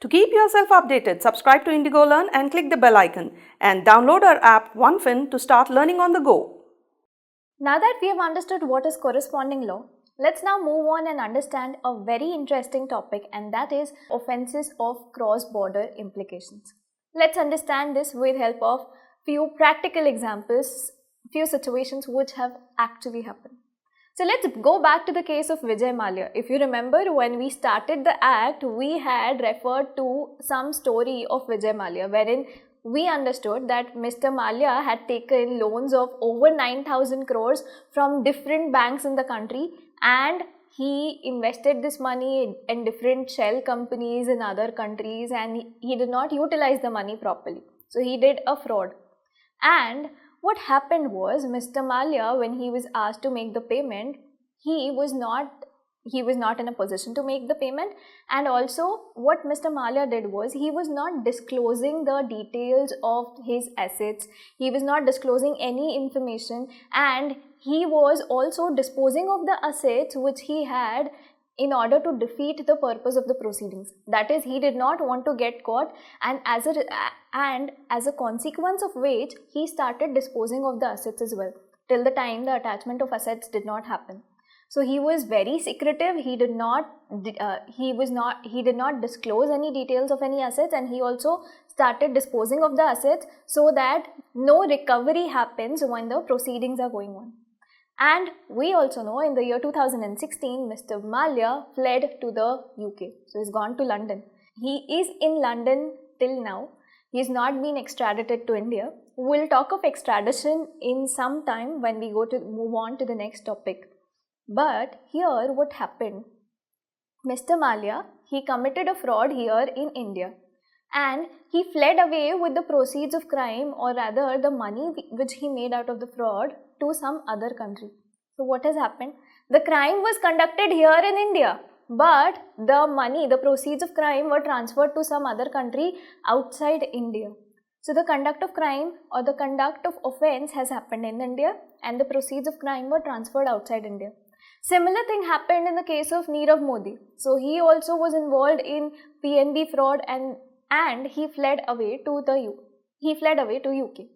To keep yourself updated, subscribe to Indigo Learn and click the bell icon and download our app OneFin to start learning on the go. Now that we have understood what is corresponding law, let's now move on and understand a very interesting topic, and that is offences of cross-border implications. Let's understand this with help of few practical examples, few situations which have actually happened. So let's go back to the case of Vijay Mallya. If you remember, when we started the act, we had referred to some story of Vijay Mallya wherein we understood that Mr. Mallya had taken loans of over 9,000 crores from different banks in the country, and he invested this money in different shell companies in other countries, and he did not utilize the money properly. So he did a fraud. And what happened was, Mr. Mallya, when he was asked to make the payment, he was not in a position to make the payment. And also what Mr. Mallya did was, he was not disclosing the details of his assets, he was not disclosing any information, and he was also disposing of the assets which he had in order to defeat the purpose of the proceedings. That is, he did not want to get caught, and as a consequence of which he started disposing of the assets as well, till the time the attachment of assets did not happen. So he was very secretive. He did not disclose any details of any assets, and he also started disposing of the assets so that no recovery happens when the proceedings are going on. And we also know in the year 2016, Mr. Mallya fled to the UK. So he's gone to London. He is in London till now. He has not been extradited to India. We'll talk of extradition in some time when we move on to the next topic. But here what happened? Mr. Mallya, he committed a fraud here in India, and he fled away with the proceeds of crime, or rather the money which he made out of the fraud, to some other country. So what has happened? The crime was conducted here in India, but the money, the proceeds of crime were transferred to some other country outside India. So the conduct of crime or the conduct of offence has happened in India, and the proceeds of crime were transferred outside India. Similar thing happened in the case of Nirav Modi. So he also was involved in PNB fraud, and he fled away to UK.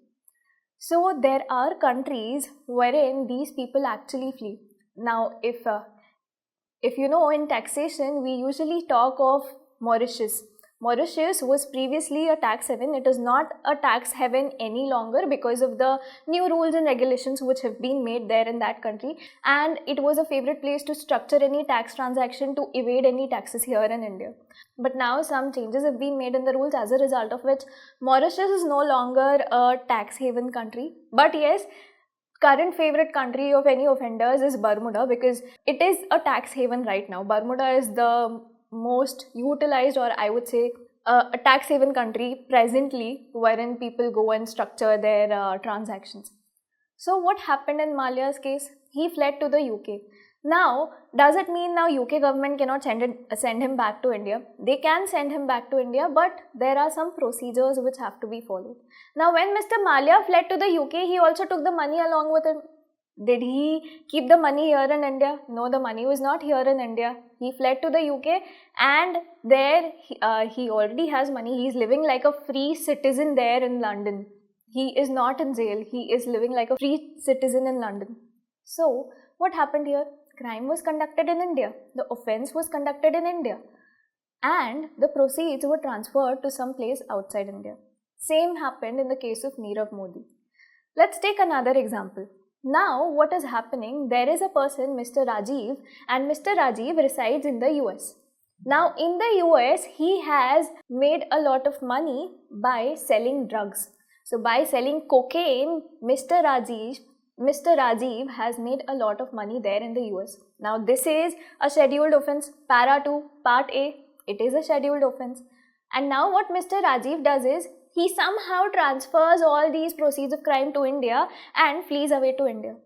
So there are countries wherein these people actually flee. Now, if you know, in taxation, we usually talk of Mauritius. Mauritius was previously a tax haven. It is not a tax haven any longer because of the new rules and regulations which have been made there in that country, and it was a favorite place to structure any tax transaction to evade any taxes here in India. But now some changes have been made in the rules, as a result of which Mauritius is no longer a tax haven country. But yes, current favorite country of any offenders is Bermuda, because it is a tax haven right now. Bermuda is the most utilized, or I would say a tax haven country presently, wherein people go and structure their transactions. So what happened in Mallya's case? He fled to the UK. Now, does it mean now UK government cannot send him back to India? They can send him back to India, but there are some procedures which have to be followed. Now, when Mr. Mallya fled to the UK, he also took the money along with him. Did he keep the money here in India? No, the money was not here in India. He fled to the UK, and there he already has money. He is living like a free citizen there in London. He is not in jail. He is living like a free citizen in London. So what happened here? Crime was conducted in India. The offence was conducted in India, and the proceeds were transferred to some place outside India. Same happened in the case of Nirav Modi. Let's take another example. Now what is happening, there is a person, Mr. Rajiv, and Mr. Rajiv resides in the US. Now in the US, he has made a lot of money by selling drugs. So by selling cocaine, Mr. Rajiv has made a lot of money there in the US. Now this is a scheduled offence, para 2, part A, it is a scheduled offence. And now what Mr. Rajiv does is, he somehow transfers all these proceeds of crime to India and flees away to India.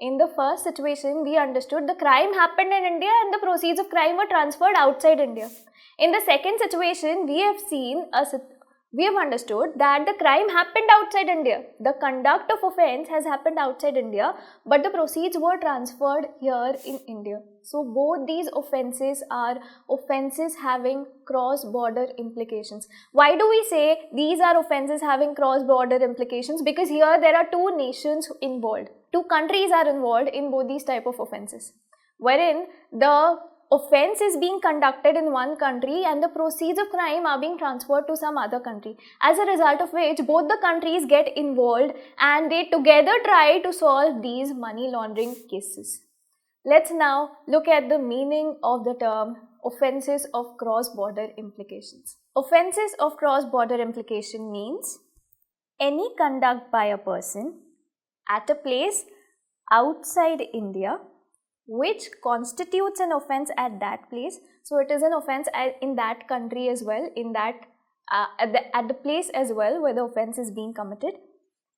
In the first situation, we understood the crime happened in India and the proceeds of crime were transferred outside India. In the second situation, we have understood that the crime happened outside India. The conduct of offence has happened outside India, but the proceeds were transferred here in India. So both these offences are offences having cross-border implications. Why do we say these are offences having cross-border implications? Because here there are two nations involved. Two countries are involved in both these type of offences, wherein the offence is being conducted in one country and the proceeds of crime are being transferred to some other country, as a result of which both the countries get involved and they together try to solve these money laundering cases. Let's now look at the meaning of the term offences of cross-border implications. Offences of cross-border implication means any conduct by a person at a place outside India which constitutes an offence at that place. So it is an offence in that country as well, in that at the place as well where the offence is being committed,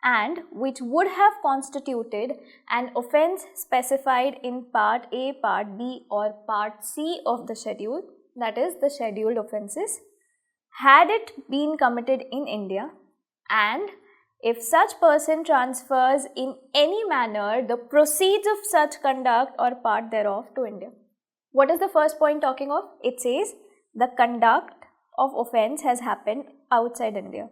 and which would have constituted an offence specified in Part A, Part B or Part C of the schedule, that is the scheduled offences, had it been committed in India, and if such person transfers in any manner the proceeds of such conduct or part thereof to India. What is the first point talking of? It says the conduct of offence has happened outside India.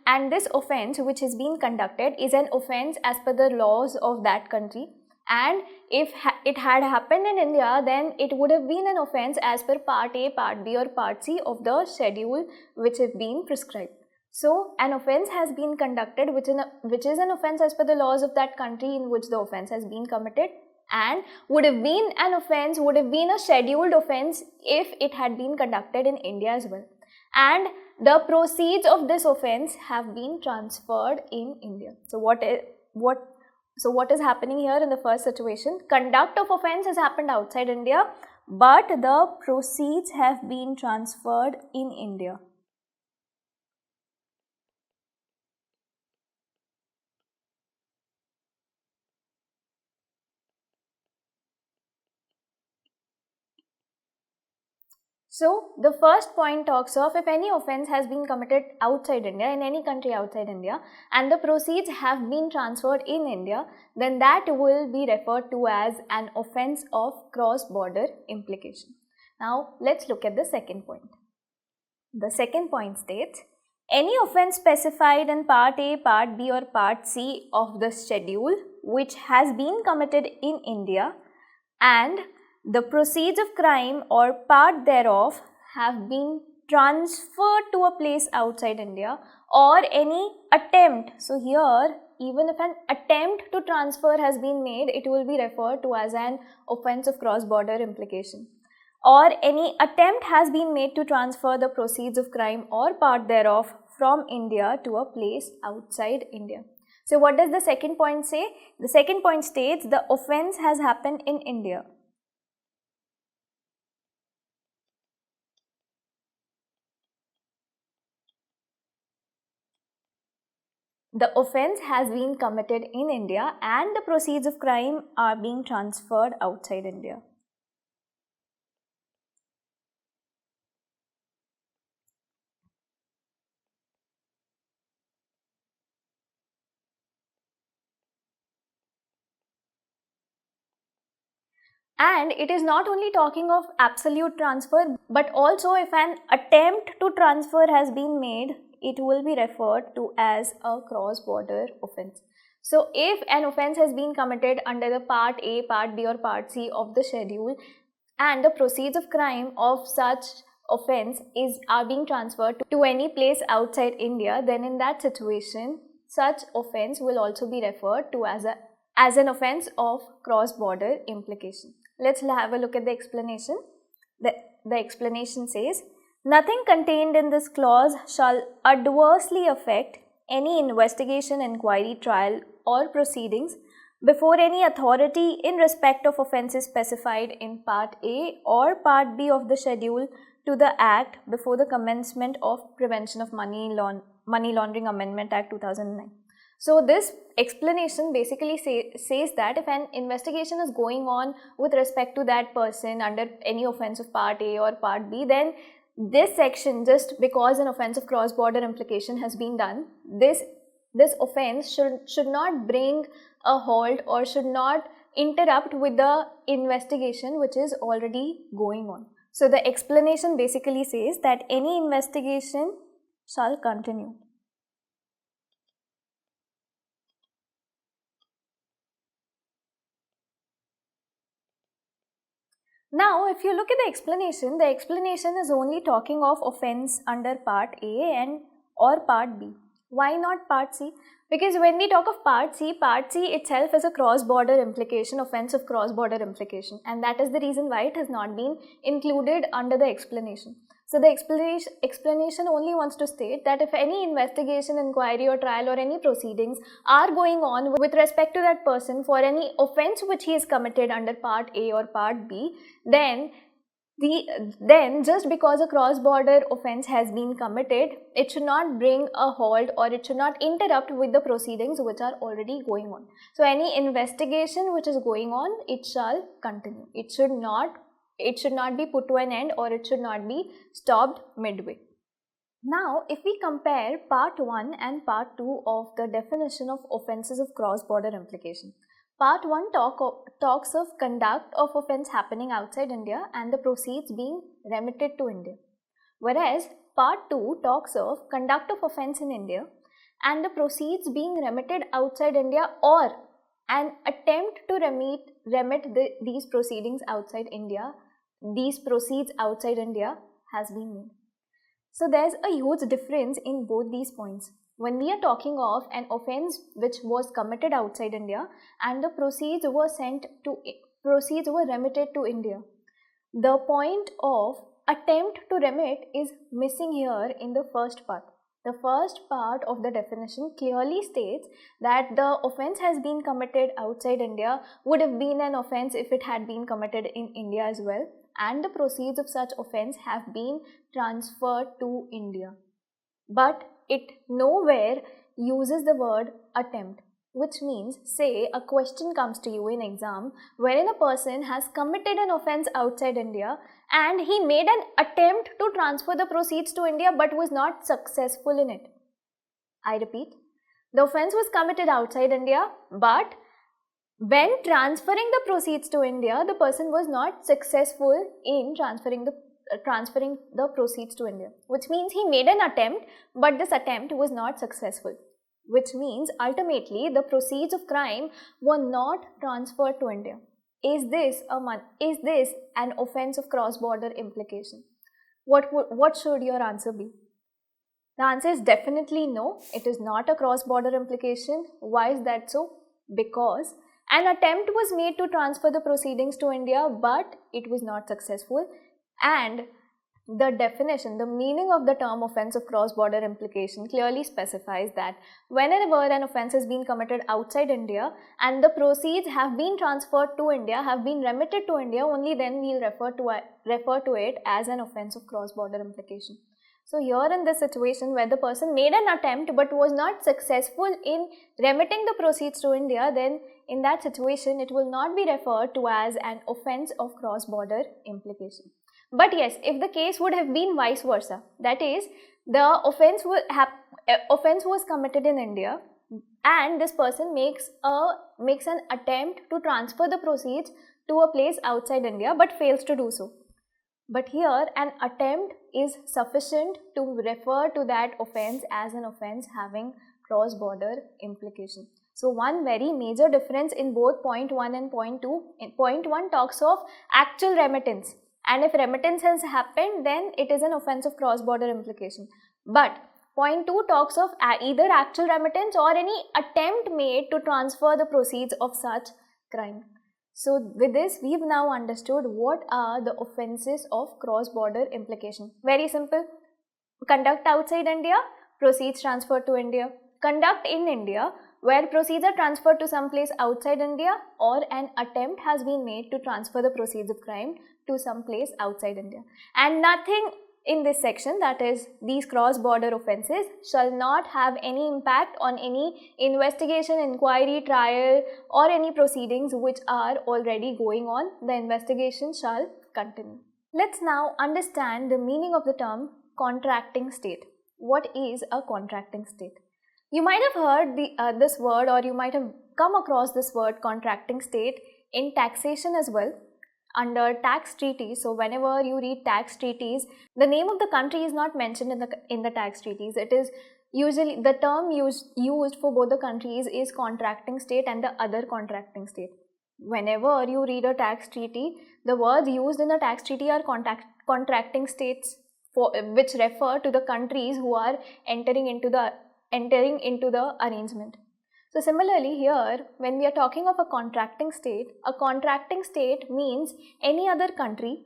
And this offence which is being conducted is an offence as per the laws of that country. And if it had happened in India, then it would have been an offence as per Part A, Part B or Part C of the schedule which have been prescribed. So, an offence has been conducted which is an offence as per the laws of that country in which the offence has been committed, and would have been an offence, would have been a scheduled offence if it had been conducted in India as well. And the proceeds of this offence have been transferred in India. So, what is happening here in the first situation? Conduct of offence has happened outside India, but the proceeds have been transferred in India. So, the first point talks of if any offence has been committed outside India, in any country outside India, and the proceeds have been transferred in India, then that will be referred to as an offence of cross-border implication. Now, let's look at the second point. The second point states, any offence specified in Part A, Part B or Part C of the schedule which has been committed in India and the proceeds of crime or part thereof have been transferred to a place outside India, or any attempt. So here, even if an attempt to transfer has been made, it will be referred to as an offence of cross-border implication. Or any attempt has been made to transfer the proceeds of crime or part thereof from India to a place outside India. So what does the second point say? The second point states the offence has happened in India. The offence has been committed in India and the proceeds of crime are being transferred outside India. And it is not only talking of absolute transfer, but also if an attempt to transfer has been made, it will be referred to as a cross-border offence. So, if an offence has been committed under the Part A, Part B or Part C of the schedule and the proceeds of crime of such offence are being transferred to any place outside India, then in that situation, such offence will also be referred to as an offence of cross-border implication. Let's have a look at the explanation. The explanation says, nothing contained in this clause shall adversely affect any investigation, inquiry, trial or proceedings before any authority in respect of offences specified in Part A or Part B of the schedule to the Act before the commencement of Prevention of Money Laundering Amendment Act 2009. So this explanation basically says that if an investigation is going on with respect to that person under any offence of Part A or Part B, then this section, just because an offence of cross-border implication has been done, this this offense should not bring a halt or should not interrupt with the investigation which is already going on. So the explanation basically says that any investigation shall continue. Now, if you look at the explanation is only talking of offense under part A and or part B. Why not part C? Because when we talk of part C itself is a cross-border implication, offense of cross-border implication, and that is the reason why it has not been included under the explanation. So the explanation only wants to state that if any investigation, inquiry or trial or any proceedings are going on with respect to that person for any offense which he has committed under part A or part B, then just because a cross-border offense has been committed, it should not bring a halt or it should not interrupt with the proceedings which are already going on. So any investigation which is going on, it shall continue. It should not be put to an end or it should not be stopped midway. Now, if we compare part 1 and part 2 of the definition of offences of cross-border implication. Part 1 talks of conduct of offence happening outside India and the proceeds being remitted to India. Whereas part 2 talks of conduct of offence in India and the proceeds being remitted outside India or an attempt to remit these proceedings outside India, these proceeds outside India has been made. So there's a huge difference in both these points. When we are talking of an offence which was committed outside India and the proceeds were remitted to India, the point of attempt to remit is missing here in the first part. The first part of the definition clearly states that the offence has been committed outside India would have been an offence if it had been committed in India as well, and the proceeds of such offence have been transferred to India. But it nowhere uses the word attempt, which means, say a question comes to you in exam wherein a person has committed an offence outside India and he made an attempt to transfer the proceeds to India but was not successful in it. I repeat, the offence was committed outside India, but when transferring the proceeds to India, the person was not successful in transferring the proceeds to India, which means he made an attempt, but this attempt was not successful, which means ultimately the proceeds of crime were not transferred to India. Is this an offence of cross-border implication? What should your answer be? The answer is definitely no. It is not a cross-border implication. Why is that so? Because an attempt was made to transfer the proceedings to India, but it was not successful. And the definition, the meaning of the term offence of cross-border implication clearly specifies that whenever an offence has been committed outside India and the proceeds have been transferred to India, have been remitted to India, only then we will refer to it as an offence of cross-border implication. So here in this situation where the person made an attempt but was not successful in remitting the proceeds to India, then in that situation it will not be referred to as an offence of cross-border implication. But yes, if the case would have been vice versa, that is, the offence was committed in India and this person makes an attempt to transfer the proceeds to a place outside India but fails to do so. But here an attempt is sufficient to refer to that offence as an offence having cross-border implication. So one very major difference in both point 1 and point 2, in point 1 talks of actual remittance, and if remittance has happened then it is an offence of cross-border implication. But point 2 talks of either actual remittance or any attempt made to transfer the proceeds of such crime. So with this we have now understood what are the offences of cross-border implication. Very simple. Conduct outside India, proceeds transferred to India. Conduct in India, where proceeds are transferred to some place outside India or an attempt has been made to transfer the proceeds of crime to some place outside India. And nothing in this section, that is these cross-border offences, shall not have any impact on any investigation, inquiry, trial or any proceedings which are already going on. The investigation shall continue. Let's now understand the meaning of the term contracting state. What is a contracting state? You might have heard this word, or you might have come across this word contracting state in taxation as well, under tax treaties. So whenever you read tax treaties, the name of the country is not mentioned in the tax treaties. It is usually the term used for both the countries is contracting state and the other contracting state. Whenever you read a tax treaty, the words used in the tax treaty are contracting states, which refer to the countries who are entering into the arrangement. So similarly here, when we are talking of a contracting state means any other country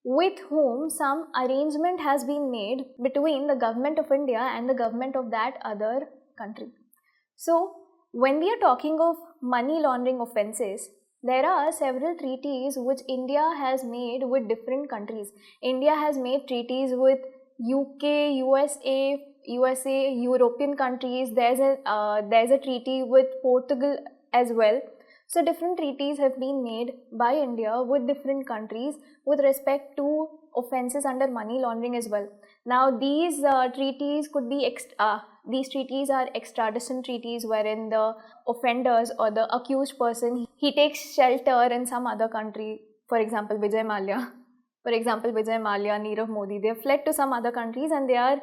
with whom some arrangement has been made between the government of India and the government of that other country. So when we are talking of money laundering offences, there are several treaties which India has made with different countries. India has made treaties with UK, USA, European countries. There's a treaty with Portugal as well. So different treaties have been made by India with different countries with respect to offences under money laundering as well. Now these treaties could be these treaties are extradition treaties, wherein the offenders or the accused person, he takes shelter in some other country. For example, Vijay Mallya, Nirav Modi, they have fled to some other countries and they are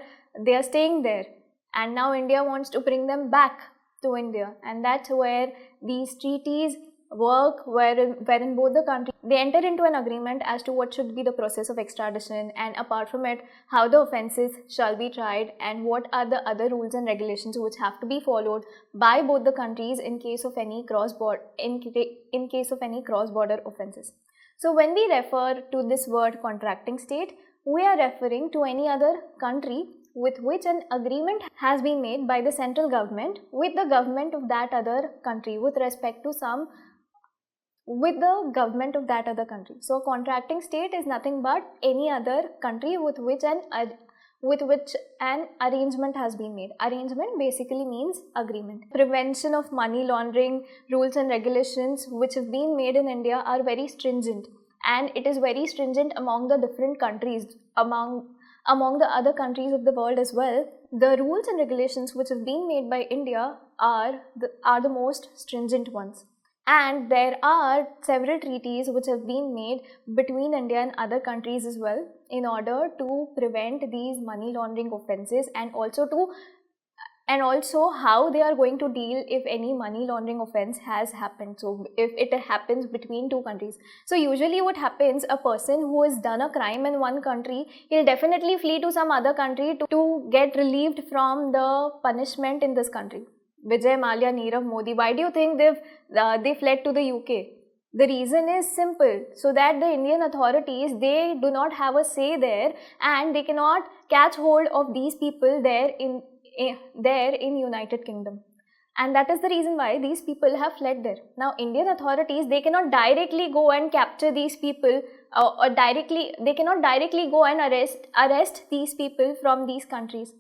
staying there, and now India wants to bring them back to India, and that's where these treaties work, wherein both the countries, they enter into an agreement as to what should be the process of extradition, and apart from it, how the offences shall be tried and what are the other rules and regulations which have to be followed by both the countries in case of any cross-border offences. So when we refer to this word contracting state, we are referring to any other country with which an agreement has been made by the central government with the government of that other country with respect to the government of that other country. So contracting state is nothing but any other country with which an arrangement has been made. Arrangement basically means agreement. Prevention of money laundering rules and regulations which have been made in India are very stringent, and it is very stringent among the different countries, among the other countries of the world as well. The rules and regulations which have been made by India are the most stringent ones. And there are several treaties which have been made between India and other countries as well in order to prevent these money laundering offences, and also how they are going to deal if any money laundering offence has happened. So if it happens between two countries. So usually what happens, a person who has done a crime in one country, he'll definitely flee to some other country to get relieved from the punishment in this country. Vijay Mallya, Nirav Modi, why do you think they fled to the UK? The reason is simple, so that the Indian authorities, they do not have a say there, and they cannot catch hold of these people there in United Kingdom. And that is the reason why these people have fled there. Now Indian authorities, they cannot directly go and capture these people they cannot directly go and arrest these people from these countries.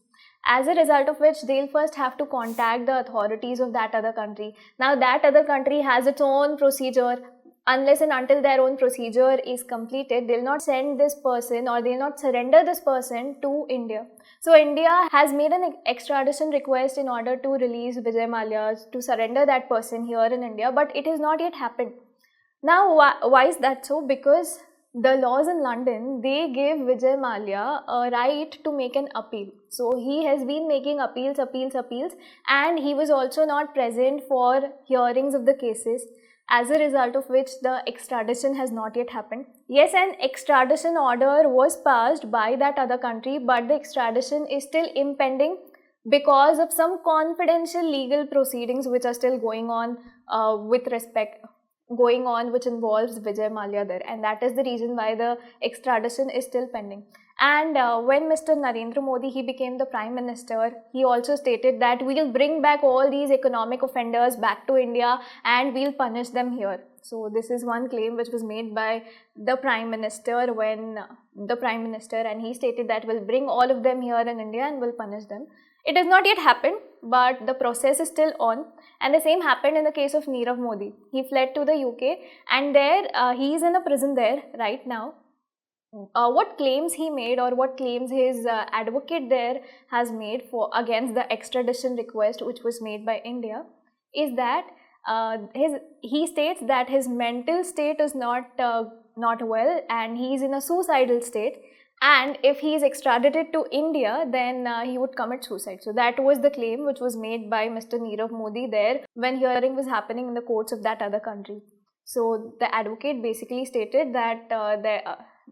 As a result of which, they'll first have to contact the authorities of that other country. Now that other country has its own procedure. Unless and until their own procedure is completed, they'll not send this person, or they'll not surrender this person to India. So India has made an extradition request in order to release Vijay Mallya, to surrender that person here in India, but it has not yet happened. Now why is that so? Because the laws in London, they give Vijay Mallya a right to make an appeal. So he has been making appeals, and he was also not present for hearings of the cases, as a result of which the extradition has not yet happened. Yes, an extradition order was passed by that other country, but the extradition is still impending because of some confidential legal proceedings which are still going on which involves Vijay Mallya there, and that is the reason why the extradition is still pending. And when Mr. Narendra Modi, he became the Prime Minister, he also stated that we will bring back all these economic offenders back to India and we'll punish them here. So this is one claim which was made by the Prime Minister and he stated that we'll bring all of them here in India and we'll punish them. It has not yet happened, but the process is still on. And the same happened in the case of Nirav Modi. He fled to the UK and there he is in a prison there right now. what claims he made, or what claims his advocate there has made for against the extradition request which was made by India, is that he states that his mental state is not well, and he is in a suicidal state, and if he is extradited to India, then he would commit suicide. So that was the claim which was made by Mr. Nirav Modi there when hearing was happening in the courts of that other country. So the advocate basically stated that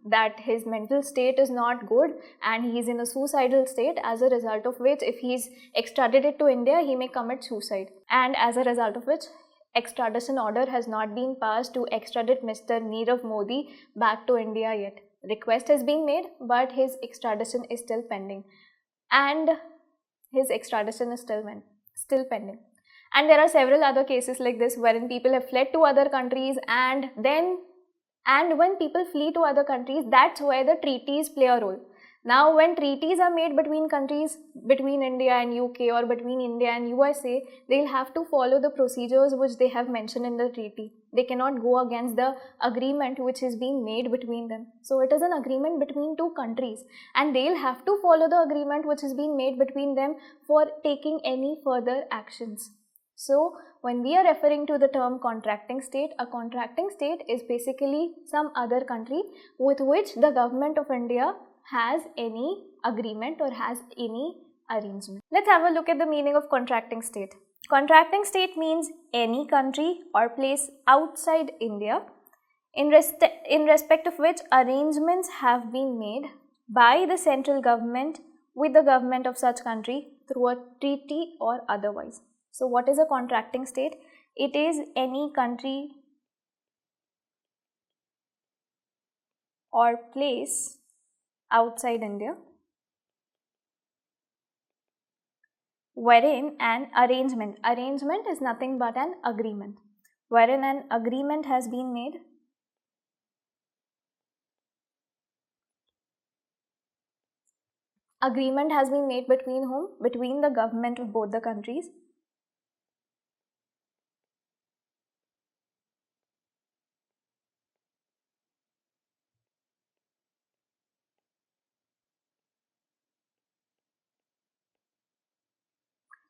that his mental state is not good and he is in a suicidal state, as a result of which if he is extradited to India, he may commit suicide, and as a result of which extradition order has not been passed to extradite Mr. Nirav Modi back to India yet. Request has been made, but his extradition is still pending, and his extradition is still pending. And there are several other cases like this wherein people have fled to other countries, and when people flee to other countries, that's where the treaties play a role. Now, when treaties are made between countries, between India and UK or between India and USA, they'll have to follow the procedures which they have mentioned in the treaty. They cannot go against the agreement which is being made between them. So it is an agreement between two countries, and they'll have to follow the agreement which is being made between them for taking any further actions. So when we are referring to the term contracting state, a contracting state is basically some other country with which the government of India has any agreement or has any arrangement. Let's have a look at the meaning of contracting state. Contracting state means any country or place outside India in respect of which arrangements have been made by the central government with the government of such country through a treaty or otherwise. So what is a contracting state? It is any country or place outside India wherein an arrangement is nothing but an agreement, wherein an agreement has been made between whom? Between the government of both the countries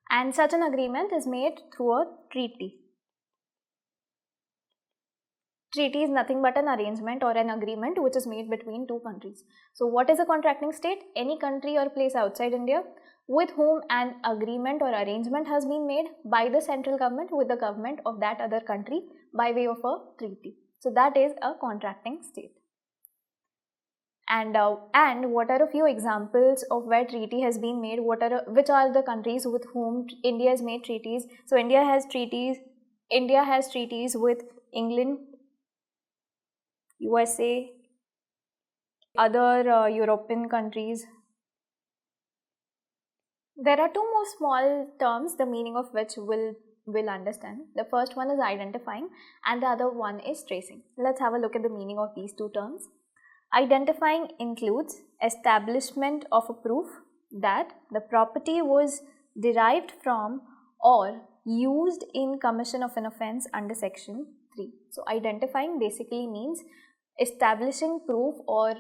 and such an agreement is made through a treaty. Treaty is nothing but an arrangement or an agreement which is made between two countries. So what is a contracting state? Any country or place outside India with whom an agreement or arrangement has been made by the central government with the government of that other country by way of a treaty. So that is a contracting state. And what are a few examples of where treaty has been made? Which are the countries with whom India has made treaties? So India has treaties with England, USA, other European countries. There are two more small terms, the meaning of which we'll understand. The first one is identifying and the other one is tracing. Let's have a look at the meaning of these two terms. Identifying includes establishment of a proof that the property was derived from or used in commission of an offence under section 3. So identifying basically means establishing proof or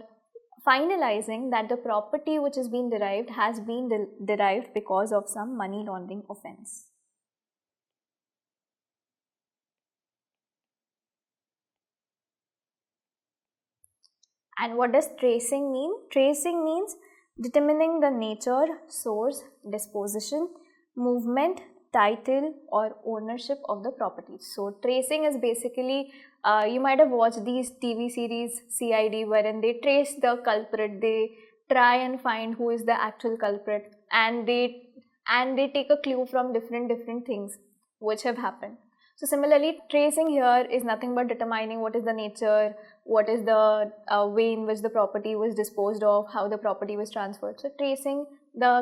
finalizing that the property which has been derived has been derived because of some money laundering offence. And what does tracing mean? Tracing means determining the nature, source, disposition, movement, title or ownership of the property. So tracing is basically, you might have watched these TV series CID wherein they trace the culprit, they try and find who is the actual culprit, and they take a clue from different things which have happened. So similarly, tracing here is nothing but determining what is the nature, what is the way in which the property was disposed of, how the property was transferred. So tracing,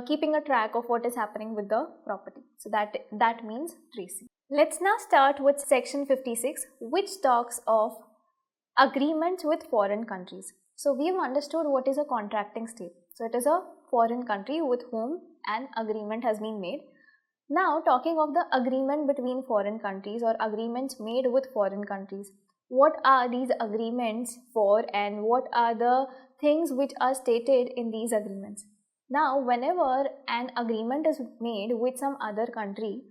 keeping a track of what is happening with the property. So that means tracing. Let's now start with section 56, which talks of agreements with foreign countries. So we've understood what is a contracting state. So it is a foreign country with whom an agreement has been made. Now talking of the agreement between foreign countries or agreements made with foreign countries. what are these agreements for and what are the things which are stated in these agreements. Now, whenever an agreement is made with some other country,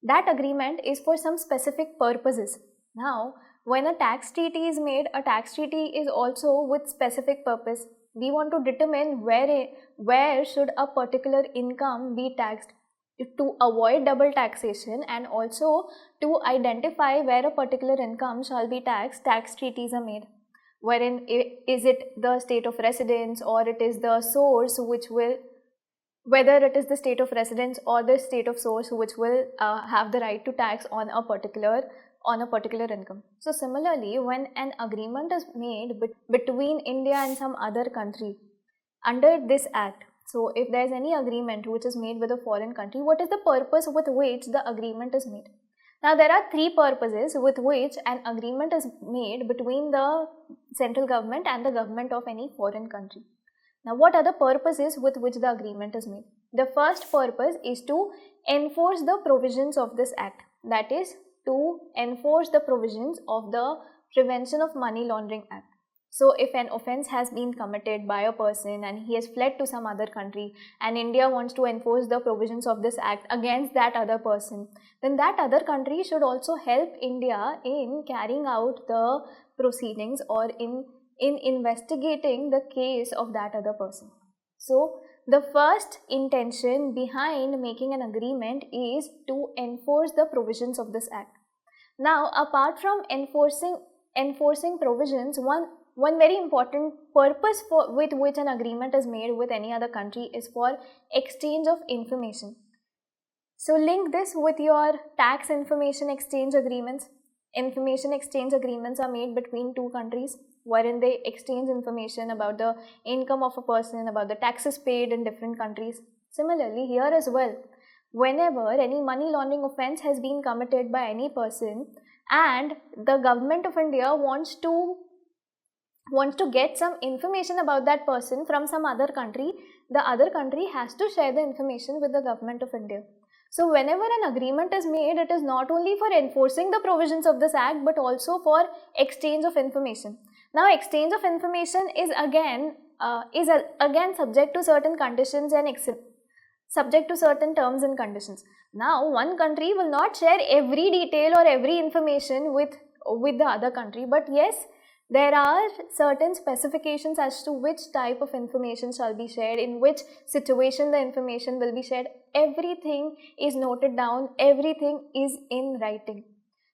that agreement is for some specific purposes. Now, when a tax treaty is made, a tax treaty is also with specific purpose. We want to determine where should a particular income be taxed to avoid double taxation, and also to identify where a particular income shall be taxed. Tax treaties are made, wherein is it the state of residence or it is the source which will, whether it is the state of residence or the state of source which will have the right to tax on a particular income. So similarly, when an agreement is made between India and some other country under this act, so if there is any agreement which is made with a foreign country, what is the purpose with which the agreement is made? Now, there are three purposes with which an agreement is made between the central government and the government of any foreign country. Now, what are the purposes with which the agreement is made? The first purpose is to enforce the provisions of this act, that is, to enforce the provisions of the Prevention of Money Laundering Act. So, if an offence has been committed by a person and he has fled to some other country and India wants to enforce the provisions of this act against that other person, then that other country should also help India in carrying out the proceedings or in investigating the case of that other person. So, the first intention behind making an agreement is to enforce the provisions of this act. Now, apart from enforcing provisions, one very important purpose with which an agreement is made with any other country is for exchange of information. So, link this with your tax information exchange agreements. Information exchange agreements are made between two countries, wherein they exchange information about the income of a person, about the taxes paid in different countries. Similarly, here as well, whenever any money laundering offence has been committed by any person and the government of India wants to get some information about that person from some other country, the other country has to share the information with the government of India. So, whenever an agreement is made, it is not only for enforcing the provisions of this act but also for exchange of information. Now, exchange of information is again subject to certain conditions and subject to certain terms and conditions. Now, one country will not share every detail or every information with the other country, but yes, there are certain specifications as to which type of information shall be shared, in which situation the information will be shared. Everything is noted down, everything is in writing.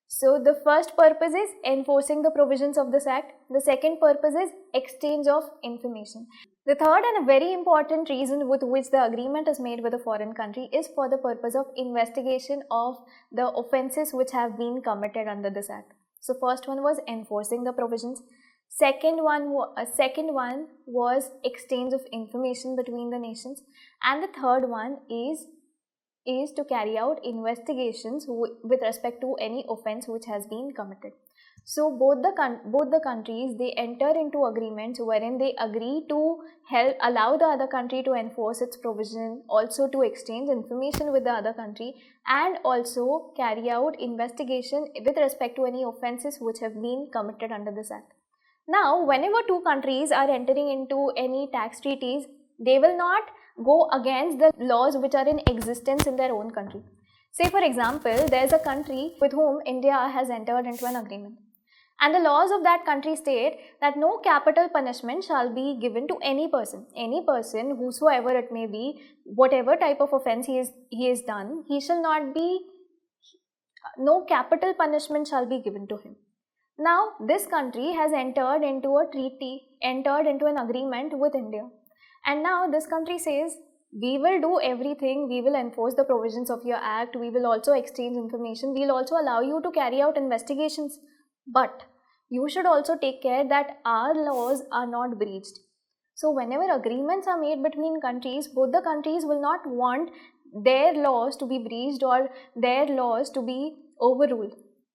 So, the first purpose is enforcing the provisions of this act. The second purpose is exchange of information. The third and a very important reason with which the agreement is made with a foreign country is for the purpose of investigation of the offences which have been committed under this act. So, first one was enforcing the provisions. Second one was exchange of information between the nations, and the third one is to carry out investigations with respect to any offence which has been committed. So, both the countries, they enter into agreements wherein they agree to allow the other country to enforce its provision, also to exchange information with the other country, and also carry out investigation with respect to any offences which have been committed under this act. Now, whenever two countries are entering into any tax treaties, they will not go against the laws which are in existence in their own country. Say, for example, there is a country with whom India has entered into an agreement, and the laws of that country state that no capital punishment shall be given to any person, whosoever it may be, whatever type of offence he has done, no capital punishment shall be given to him. Now, this country has entered into an agreement with India, and now this country says, we will do everything, we will enforce the provisions of your act, we will also exchange information, we will also allow you to carry out investigations, but you should also take care that our laws are not breached. So, whenever agreements are made between countries, both the countries will not want their laws to be breached or their laws to be overruled.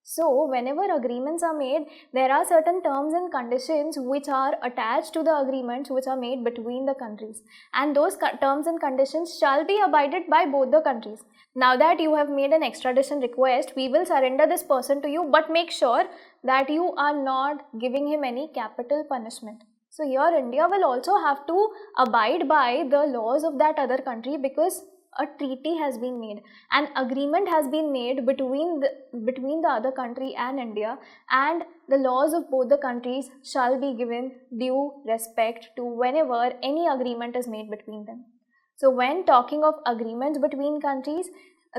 So whenever agreements are made, there are certain terms and conditions which are attached to the agreements which are made between the countries, and those terms and conditions shall be abided by both the countries. Now that you have made an extradition request, we will surrender this person to you, but make sure that you are not giving him any capital punishment. So here India will also have to abide by the laws of that other country, because a treaty has been made, an agreement has been made between the other country and India, and the laws of both the countries shall be given due respect to whenever any agreement is made between them. So when talking of agreements between countries,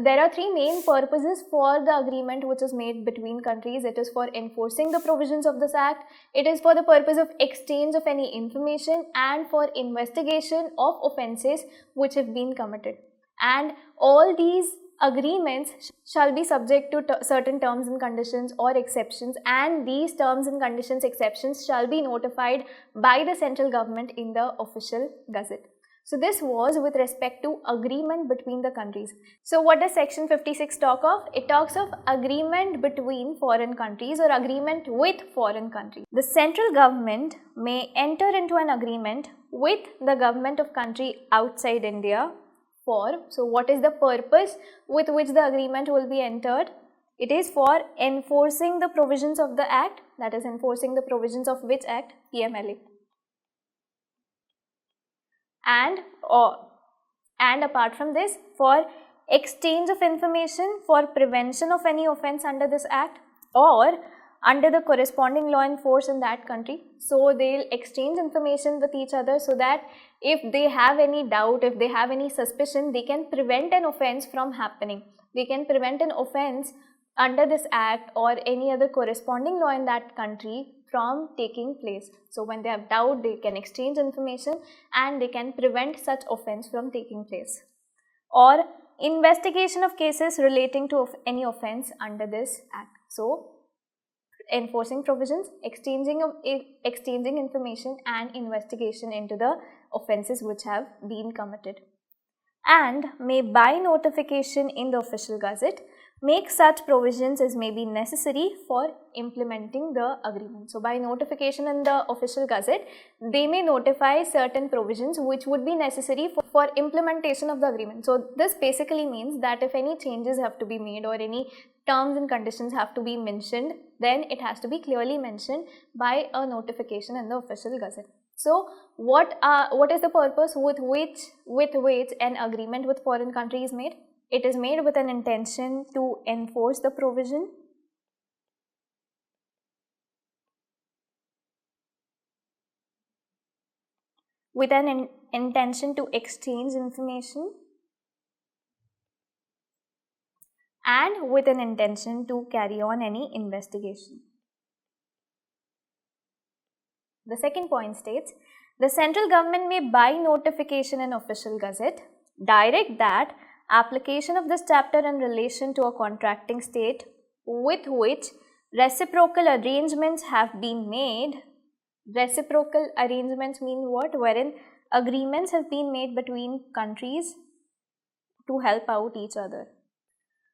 there are three main purposes for the agreement which is made between countries. It is for enforcing the provisions of this act, it is for the purpose of exchange of any information, and for investigation of offences which have been committed. And all these agreements shall be subject to certain terms and conditions or exceptions, and these terms and conditions, exceptions shall be notified by the central government in the official gazette. So this was with respect to agreement between the countries. So what does section 56 talk of? It talks of agreement between foreign countries or agreement with foreign countries. The central government may enter into an agreement with the government of country outside India for, so what is the purpose with which the agreement will be entered? It is for enforcing the provisions of the act, that is enforcing the provisions of which act? PMLA. And apart from this, for exchange of information for prevention of any offence under this act or under the corresponding law in force in that country. So they'll exchange information with each other so that if they have any doubt, if they have any suspicion, they can prevent an offence from happening. They can prevent an offence under this act or any other corresponding law in that country from taking place. So when they have doubt, they can exchange information and they can prevent such offence from taking place. Or investigation of cases relating to any offence under this act. So enforcing provisions, exchanging information and investigation into the offences which have been committed. And may by notification in the official gazette make such provisions as may be necessary for implementing the agreement. So by notification in the official gazette, they may notify certain provisions which would be necessary for implementation of the agreement. So this basically means that if any changes have to be made or any terms and conditions have to be mentioned, then it has to be clearly mentioned by a notification in the official gazette. So what is the purpose with which an agreement with foreign country is made? It is made with an intention to enforce the provision, with an intention to exchange information, and with an intention to carry on any investigation. The second point states, the central government may by notification in official gazette direct that application of this chapter in relation to a contracting state with which reciprocal arrangements have been made. Reciprocal arrangements mean what? Wherein agreements have been made between countries to help out each other.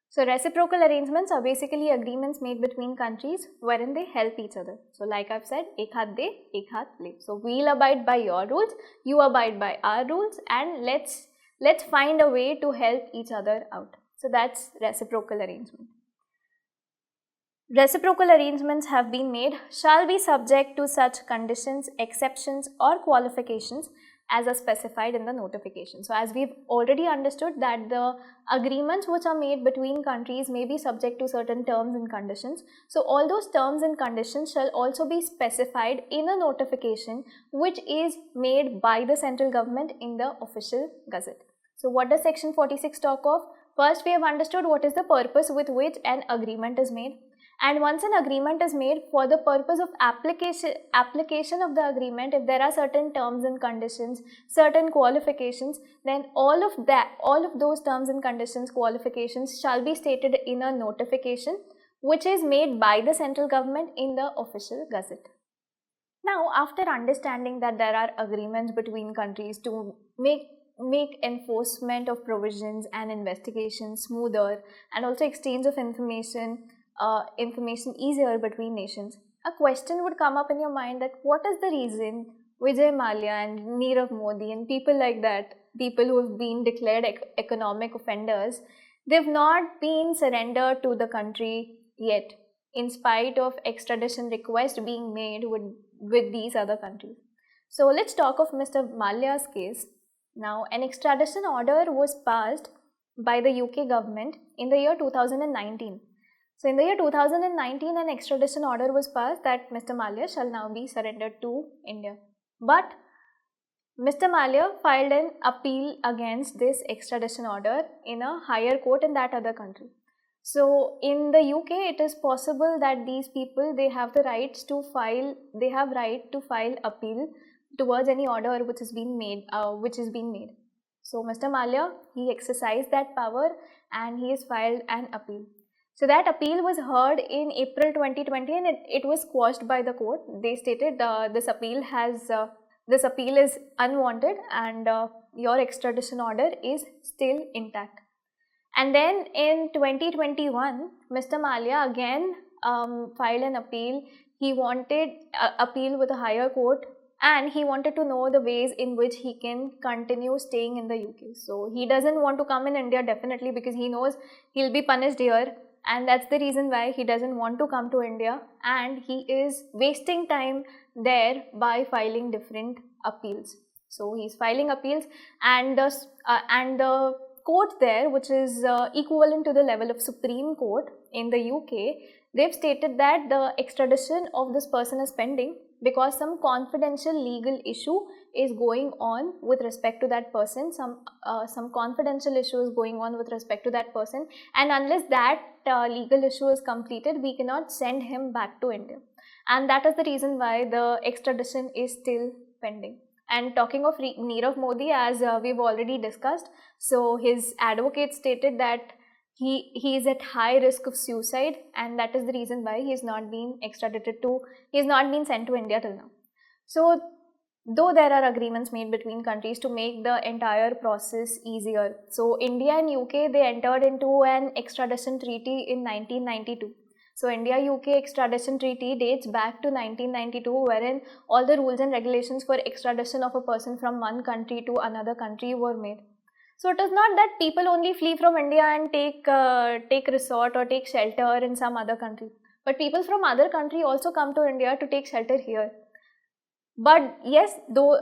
So reciprocal arrangements are basically agreements made between countries wherein they help each other. So like I've said, ek haath de, ek haath le. So we'll abide by your rules, you abide by our rules, and let's find a way to help each other out. So that's reciprocal arrangement. Reciprocal arrangements have been made shall be subject to such conditions, exceptions or qualifications as are specified in the notification. So as we've already understood that the agreements which are made between countries may be subject to certain terms and conditions. So all those terms and conditions shall also be specified in a notification which is made by the central government in the official gazette. So what does section 46 talk of? First we have understood what is the purpose with which an agreement is made. And once an agreement is made, for the purpose of application of the agreement, if there are certain terms and conditions, certain qualifications, then all of those terms and conditions, qualifications shall be stated in a notification which is made by the central government in the official gazette. Now, after understanding that there are agreements between countries to make enforcement of provisions and investigation smoother, and also exchange of information information easier between nations, a question would come up in your mind that what is the reason Vijay Mallya and Nirav Modi and people like that, people who have been declared economic offenders, they've not been surrendered to the country yet, in spite of extradition request being made with these other countries. So let's talk of Mr. Mallya's case. Now, an extradition order was passed by the UK government in the year 2019. So in the year 2019, an extradition order was passed that Mr. Mallya shall now be surrendered to India. But Mr. Mallya filed an appeal against this extradition order in a higher court in that other country. So in the UK, it is possible that these people, they have the rights to file, they have right to file appeal towards any order which is being made, So Mr. Mallya, he exercised that power and he has filed an appeal. So that appeal was heard in April 2020 and it was quashed by the court. They stated this appeal is unwanted and your extradition order is still intact. And then in 2021, Mr. Mallya again filed an appeal. He wanted appeal with a higher court and he wanted to know the ways in which he can continue staying in the UK. So he doesn't want to come in India definitely because he knows he'll be punished here. And that's the reason why he doesn't want to come to India and he is wasting time there by filing different appeals. So he's filing appeals and the court there, which is equivalent to the level of Supreme Court in the UK, they've stated that the extradition of this person is pending because some confidential legal issue is going on with respect to that person, some confidential issue is going on with respect to that person, and unless that legal issue is completed, we cannot send him back to India. And that is the reason why the extradition is still pending. And talking of Nirav Modi, as we've already discussed, so his advocate stated that he is at high risk of suicide and that is the reason why he is not being sent to India till now. So though there are agreements made between countries to make the entire process easier. So India and UK, they entered into an extradition treaty in 1992. So India-UK extradition treaty dates back to 1992, wherein all the rules and regulations for extradition of a person from one country to another country were made. So it is not that people only flee from India and take resort or take shelter in some other country, but people from other country also come to India to take shelter here. But yes, though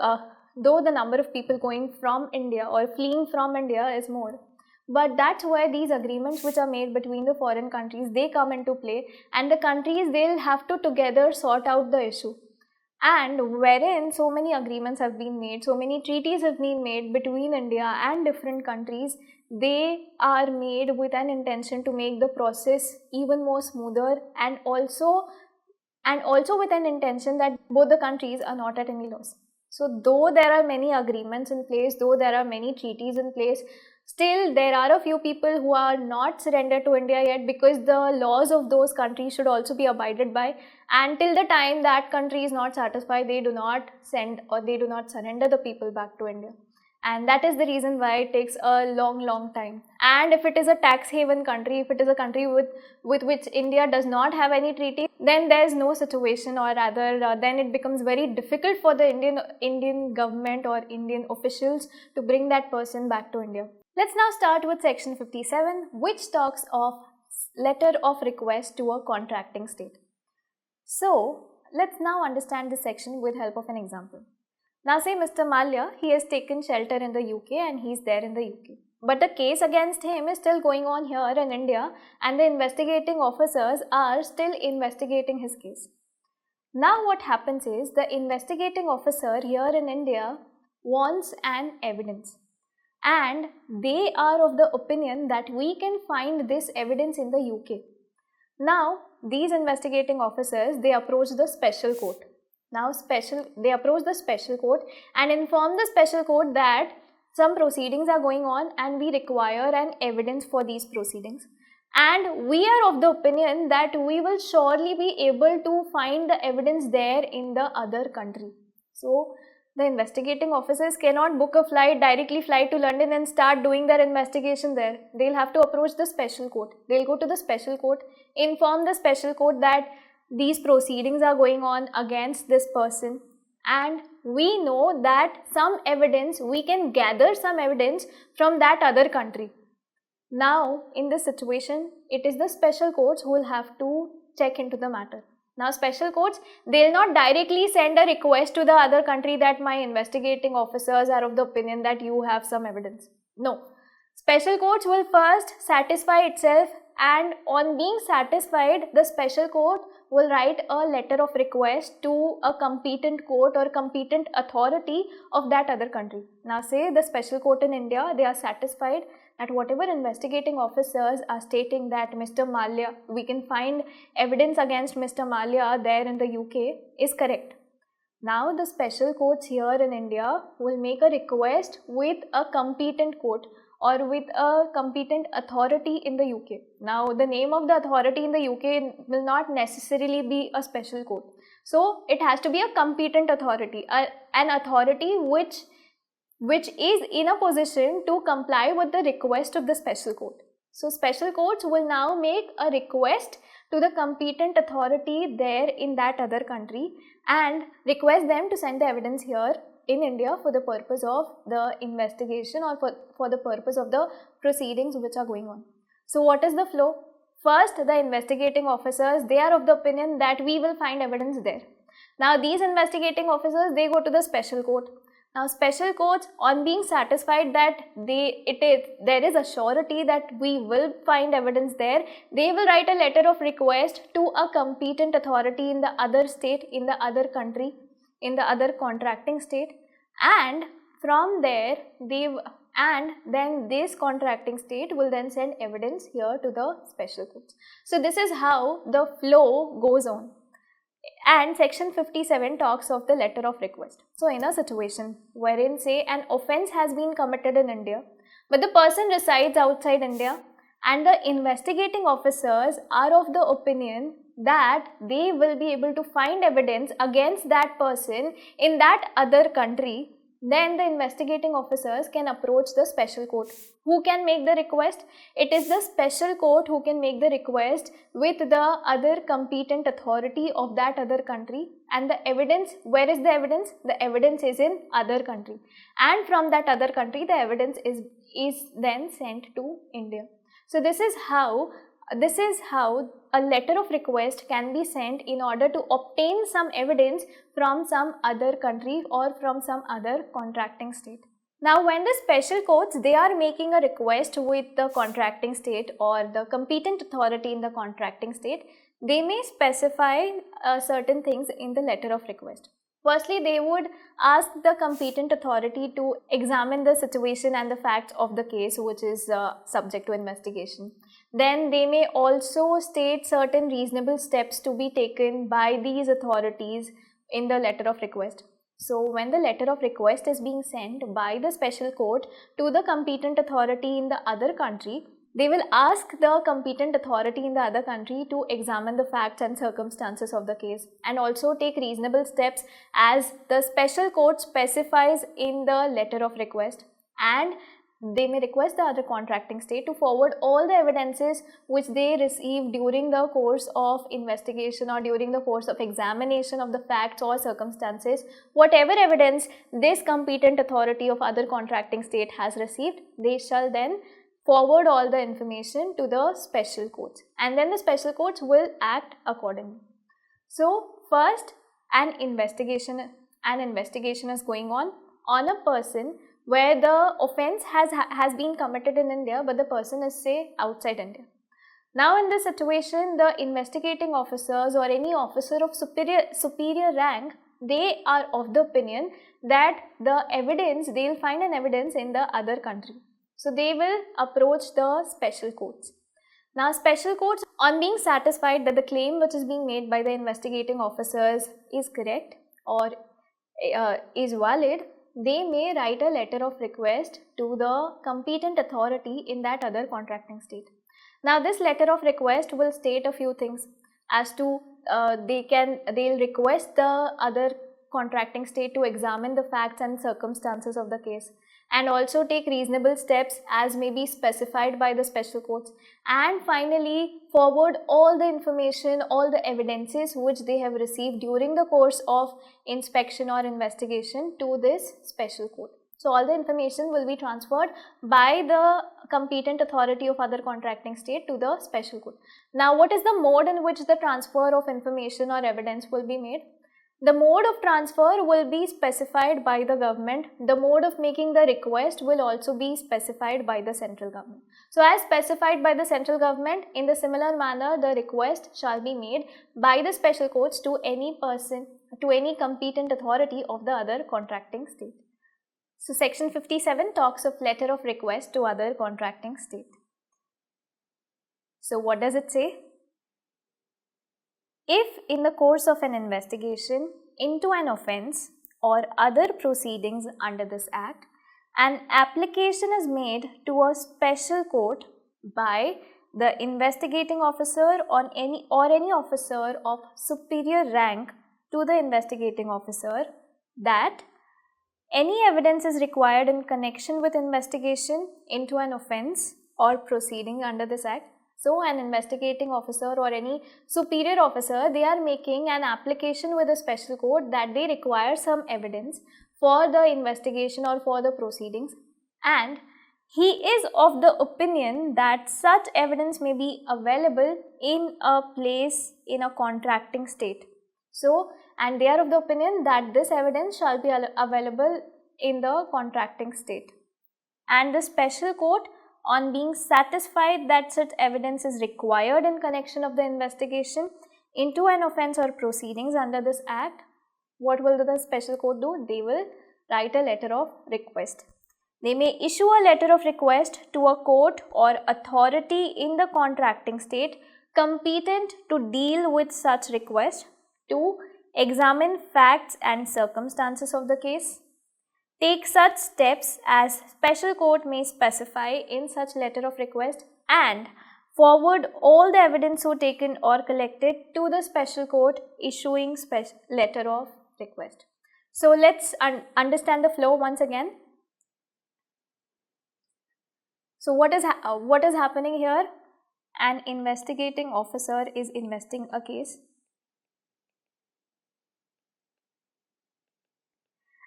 the number of people going from India or fleeing from India is more. But that's why these agreements which are made between the foreign countries, they come into play and the countries, they'll have to together sort out the issue. And wherein so many agreements have been made, so many treaties have been made between India and different countries, they are made with an intention to make the process even more smoother and also with an intention that both the countries are not at any loss. So though there are many agreements in place, though there are many treaties in place, still there are a few people who are not surrendered to India yet because the laws of those countries should also be abided by, and till the time that country is not satisfied, they do not send or they do not surrender the people back to India. And that is the reason why it takes a long time. And if it is a tax haven country, if it is a country with which India does not have any treaty, then there is no situation, or rather then it becomes very difficult for the Indian government or Indian officials to bring that person back to India. Let's now start with section 57, which talks of letter of request to a contracting state. So let's now understand this section with help of an example. Now say Mr. Mallya, he has taken shelter in the UK and he is there in the UK. But the case against him is still going on here in India and the investigating officers are still investigating his case. Now what happens is the investigating officer here in India wants an evidence. And they are of the opinion that we can find this evidence in the UK. Now, these investigating officers, they approach the special court. They approach the special court and inform the special court that some proceedings are going on and we require an evidence for these proceedings. And we are of the opinion that we will surely be able to find the evidence there in the other country. So, The investigating officers cannot book a flight, directly fly to London and start doing their investigation there. They'll have to approach the special court. They'll go to the special court, inform the special court that these proceedings are going on against this person, and we know that some evidence, we can gather some evidence from that other country. Now, in this situation, it is the special courts who will have to check into the matter. Now, special courts, they will not directly send a request to the other country that my investigating officers are of the opinion that you have some evidence. No. Special courts will first satisfy itself, and on being satisfied, the special court will write a letter of request to a competent court or competent authority of that other country. Now, say the special court in India, they are satisfied that whatever investigating officers are stating that Mr. Malia, we can find evidence against Mr. Malia there in the UK is correct. Now the special courts here in India will make a request with a competent court or with a competent authority in the UK. Now the name of the authority in the UK will not necessarily be a special court. So it has to be a competent authority, an authority which is in a position to comply with the request of the special court. So special courts will now make a request to the competent authority there in that other country and request them to send the evidence here in India for the purpose of the investigation or for the purpose of the proceedings which are going on. So what is the flow? First, the investigating officers, they are of the opinion that we will find evidence there. Now these investigating officers, they go to the special court. Now special courts, on being satisfied that there is a surety that we will find evidence there, they will write a letter of request to a competent authority in the other state, in the other country, in the other contracting state, and from there then this contracting state will then send evidence here to the special courts. So this is how the flow goes on. And section 57 talks of the letter of request. So in a situation wherein say an offence has been committed in India, but the person resides outside India and the investigating officers are of the opinion that they will be able to find evidence against that person in that other country, then the investigating officers can approach the special court. Who can make the request? It is the special court who can make the request with the other competent authority of that other country, and the evidence, where is the evidence? The evidence is in other country, and from that other country the evidence is then sent to India. So this is how a letter of request can be sent in order to obtain some evidence from some other country or from some other contracting state. Now when the special courts, they are making a request with the contracting state or the competent authority in the contracting state, they may specify certain things in the letter of request. Firstly, they would ask the competent authority to examine the situation and the facts of the case which is subject to investigation. Then they may also state certain reasonable steps to be taken by these authorities in the letter of request. So when the letter of request is being sent by the special court to the competent authority in the other country, they will ask the competent authority in the other country to examine the facts and circumstances of the case and also take reasonable steps as the special court specifies in the letter of request, and they may request the other contracting state to forward all the evidences which they receive during the course of investigation or during the course of examination of the facts or circumstances. Whatever evidence this competent authority of other contracting state has received, they shall then forward all the information to the special courts, and then the special courts will act accordingly. So first, an investigation is going on a person where the offence has been committed in India, but the person is say outside India. Now in this situation, the investigating officers or any officer of superior rank, they are of the opinion that the evidence, they will find an evidence in the other country. So they will approach the special courts. Now special courts, on being satisfied that the claim which is being made by the investigating officers is correct or is valid, they may write a letter of request to the competent authority in that other contracting state. Now this letter of request will state a few things as to they'll request the other contracting state to examine the facts and circumstances of the case, and also take reasonable steps as may be specified by the special courts, and finally forward all the information, all the evidences which they have received during the course of inspection or investigation to this special court. So all the information will be transferred by the competent authority of other contracting state to the special court. Now what is the mode in which the transfer of information or evidence will be made? The mode of transfer will be specified by the government. The mode of making the request will also be specified by the central government. So as specified by the central government, in the similar manner the request shall be made by the special courts to any person, to any competent authority of the other contracting state. So section 57 talks of letter of request to other contracting state. So what does it say? If in the course of an investigation into an offence or other proceedings under this Act, an application is made to a special court by the investigating officer or any officer of superior rank to the investigating officer that any evidence is required in connection with investigation into an offence or proceeding under this Act. So an investigating officer or any superior officer, they are making an application with a special court that they require some evidence for the investigation or for the proceedings, and he is of the opinion that such evidence may be available in a place in a contracting state. So, and they are of the opinion that this evidence shall be available in the contracting state, and the special court, on being satisfied that such evidence is required in connection of the investigation into an offence or proceedings under this Act, what will the special court do? They will write a letter of request. They may issue a letter of request to a court or authority in the contracting state competent to deal with such request, to examine facts and circumstances of the case, take such steps as special court may specify in such letter of request, and forward all the evidence so taken or collected to the special court issuing letter of request. So let's understand the flow once again. So what is happening here? An investigating officer is investing a case,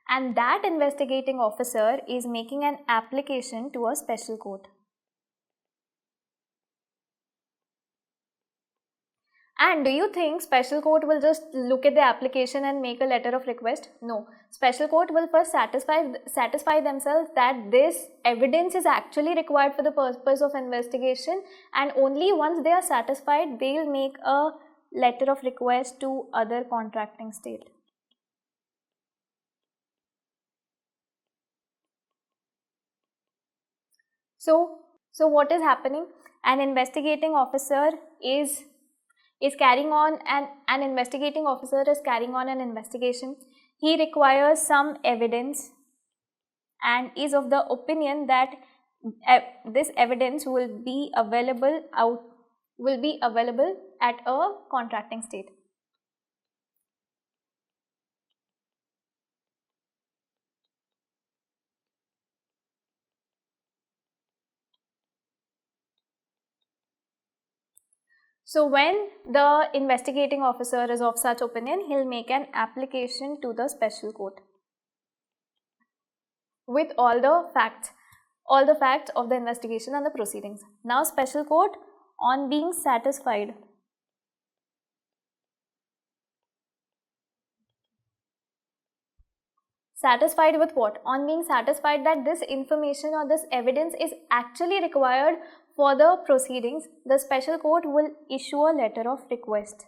and that investigating officer is making an application to a special court. And do you think special court will just look at the application and make a letter of request? No. Special court will first satisfy themselves that this evidence is actually required for the purpose of investigation, and only once they are satisfied, they will make a letter of request to other contracting state. So what is happening? An investigating officer is carrying on an investigating officer is carrying on an investigation. He requires some evidence and is of the opinion that this evidence will be available at a contracting state. So when the investigating officer is of such opinion, he'll make an application to the special court with all the facts of the investigation and the proceedings. Now special court, on being satisfied with what? On being satisfied that this information or this evidence is actually required for the proceedings, the special court will issue a letter of request.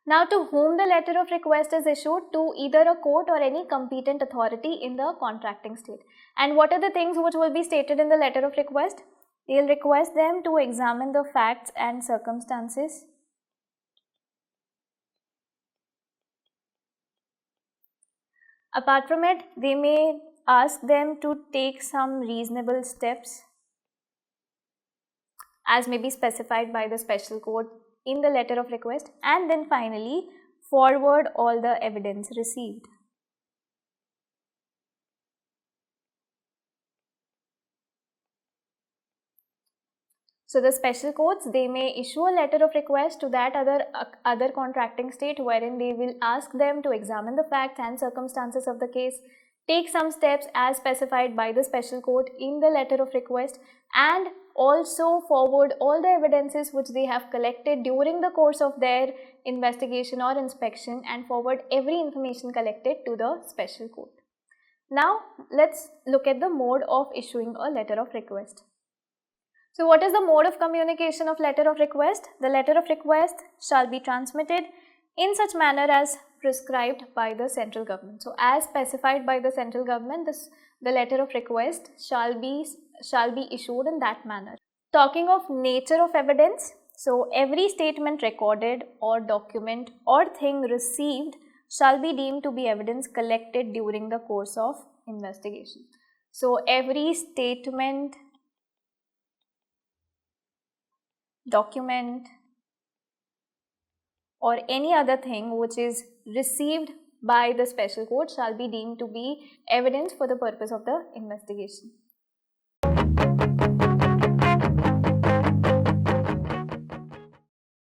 Now to whom the letter of request is issued? To either a court or any competent authority in the contracting state. And what are the things which will be stated in the letter of request? They will request them to examine the facts and circumstances. Apart from it, they may ask them to take some reasonable steps, as may be specified by the special court in the letter of request, and then finally forward all the evidence received. So the special courts, they may issue a letter of request to that other contracting state, wherein they will ask them to examine the facts and circumstances of the case, take some steps as specified by the special court in the letter of request, and also forward all the evidences which they have collected during the course of their investigation or inspection, and forward every information collected to the special court. Now let's look at the mode of issuing a letter of request. So what is the mode of communication of letter of request? The letter of request shall be transmitted in such manner as prescribed by the central government. So as specified by the central government, the letter of request shall be issued in that manner. Talking of nature of evidence, so every statement recorded or document or thing received shall be deemed to be evidence collected during the course of investigation. So every statement, document or any other thing which is received by the special court shall be deemed to be evidence for the purpose of the investigation.